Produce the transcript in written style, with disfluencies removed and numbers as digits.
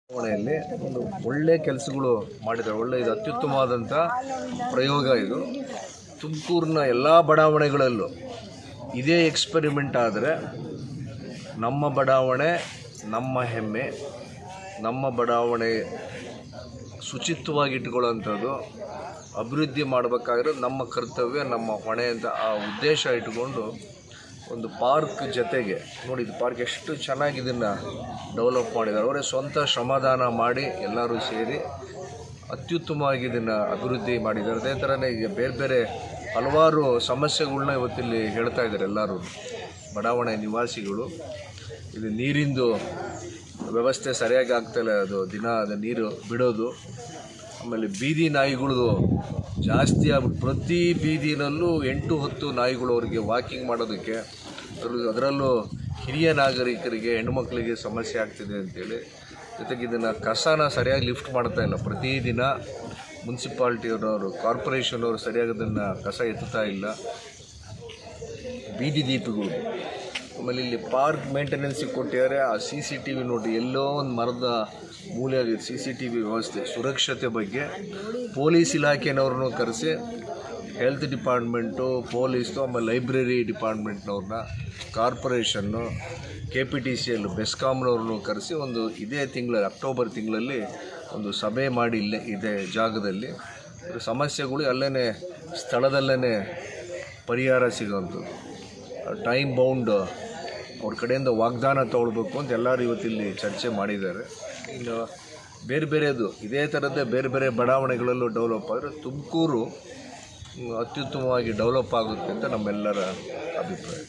ಚುನಾವಣೆಯಲ್ಲಿ ಒಂದು ಒಳ್ಳೆ ಕೆಲಸಗಳು ಮಾಡಿದ್ದಾರೆ. ಒಳ್ಳೆ ಇದು ಅತ್ಯುತ್ತಮವಾದಂಥ ಪ್ರಯೋಗ ಇದು. ತುಮಕೂರಿನ ಎಲ್ಲ ಬಡಾವಣೆಗಳಲ್ಲೂ ಇದೇ ಎಕ್ಸ್ಪೆರಿಮೆಂಟ್ ಆದರೆ ನಮ್ಮ ಬಡಾವಣೆ ನಮ್ಮ ಹೆಮ್ಮೆ, ನಮ್ಮ ಬಡಾವಣೆ ಶುಚಿತ್ವವಾಗಿ ಇಟ್ಕೊಳ್ಳೋಂಥದ್ದು, ಅಭಿವೃದ್ಧಿ ಮಾಡಬೇಕಾದ್ರೆ ನಮ್ಮ ಕರ್ತವ್ಯ, ನಮ್ಮ ಹೊಣೆ ಅಂತ ಆ ಉದ್ದೇಶ ಇಟ್ಕೊಂಡು ಒಂದು ಪಾರ್ಕ್ ಜೊತೆಗೆ ನೋಡಿ, ಇದು ಪಾರ್ಕ್ ಎಷ್ಟು ಚೆನ್ನಾಗಿ ಇದನ್ನು ಡೆವಲಪ್ ಮಾಡಿದ್ದಾರೆ. ಅವರೇ ಸ್ವಂತ ಶ್ರಮದಾನ ಮಾಡಿ ಎಲ್ಲರೂ ಸೇರಿ ಅತ್ಯುತ್ತಮವಾಗಿ ಇದನ್ನು ಅಭಿವೃದ್ಧಿ ಮಾಡಿದ್ದಾರೆ. ಅದೇ ಥರನೇ ಈಗ ಬೇರೆ ಬೇರೆ ಹಲವಾರು ಸಮಸ್ಯೆಗಳನ್ನ ಇವತ್ತಿಲ್ಲಿ ಹೇಳ್ತಾ ಇದ್ದಾರೆ ಎಲ್ಲರೂ ಬಡಾವಣೆ ನಿವಾಸಿಗಳು. ಇದು ನೀರಿಂದು ವ್ಯವಸ್ಥೆ ಸರಿಯಾಗಿ ಆಗ್ತಾಯಿಲ್ಲ, ಅದು ನೀರು ಬಿಡೋದು. ಆಮೇಲೆ ಬೀದಿ ನಾಯಿಗಳದು ಜಾಸ್ತಿ ಆಗ್ಬಿಟ್ಟು ಪ್ರತಿ ಬೀದಿನಲ್ಲೂ 8-10 ನಾಯಿಗಳು ಅವರಿಗೆ ವಾಕಿಂಗ್ ಮಾಡೋದಕ್ಕೆ, ಅದರಲ್ಲೂ ಹಿರಿಯ ನಾಗರಿಕರಿಗೆ, ಹೆಣ್ಣುಮಕ್ಕಳಿಗೆ ಸಮಸ್ಯೆ ಆಗ್ತಿದೆ ಅಂತೇಳಿ. ಜೊತೆಗೆ ಇದನ್ನು ಕಸನ ಸರಿಯಾಗಿ ಲಿಫ್ಟ್ ಮಾಡ್ತಾ ಇಲ್ಲ. ಪ್ರತಿದಿನ ಮುನ್ಸಿಪಾಲ್ಟಿಯವರು, ಕಾರ್ಪೊರೇಷನವರು ಸರಿಯಾಗಿ ಅದನ್ನು ಕಸ ಎತ್ತುತ್ತಾ ಇಲ್ಲ. ಬೀದಿ ದೀಪಗಳು, ಆಮೇಲೆ ಇಲ್ಲಿ ಪಾರ್ಕ್ ಮೇಂಟೆನೆನ್ಸಿಗೆ ಕೊಟ್ಟಿದ್ದಾರೆ. ಆ CCTV ನೋಡಿ, ಎಲ್ಲೋ ಒಂದು ಮರದ ಮೂಲೆಯಾಗಿ CCTV ವ್ಯವಸ್ಥೆ, ಸುರಕ್ಷತೆ ಬಗ್ಗೆ ಪೊಲೀಸ್ ಇಲಾಖೆನವ್ರನ್ನೂ ಕರೆಸಿ, ಹೆಲ್ತ್ ಡಿಪಾರ್ಟ್ಮೆಂಟು, ಪೊಲೀಸು, ಆಮೇಲೆ ಲೈಬ್ರರಿ ಡಿಪಾರ್ಟ್ಮೆಂಟ್ನವ್ರನ್ನ, ಕಾರ್ಪೊರೇಷನ್ನು, KPTCL, ಬೆಸ್ಕಾಮ್ನವ್ರನ್ನೂ ಕರೆಸಿ ಒಂದು ಇದೇ ತಿಂಗಳಲ್ಲಿ, ಅಕ್ಟೋಬರ್ ತಿಂಗಳಲ್ಲಿ ಒಂದು ಸಭೆ ಮಾಡಿ ಇದೇ ಜಾಗದಲ್ಲಿ ಸಮಸ್ಯೆಗಳು ಅಲ್ಲೇ ಸ್ಥಳದಲ್ಲೇ ಪರಿಹಾರ ಸಿಗೋವಂಥದ್ದು. ಟೈಮ್ ಬೌಂಡ್ ಅವ್ರ ಕಡೆಯಿಂದ ವಾಗ್ದಾನ ತೊಗೊಳ್ಬೇಕು ಅಂತ ಎಲ್ಲರೂ ಇವತ್ತಿಲ್ಲಿ ಚರ್ಚೆ ಮಾಡಿದ್ದಾರೆ. ಇನ್ನು ಬೇರೆ ಬೇರೆದು ಇದೇ ಥರದ್ದೇ ಬೇರೆ ಬೇರೆ ಬಡಾವಣೆಗಳಲ್ಲೂ ಡೆವಲಪ್ ಆದರೆ ತುಮಕೂರು ಅತ್ಯುತ್ತಮವಾಗಿ ಡೆವಲಪ್ ಆಗುತ್ತೆ ಅಂತ ನಮ್ಮೆಲ್ಲರ ಅಭಿಪ್ರಾಯ.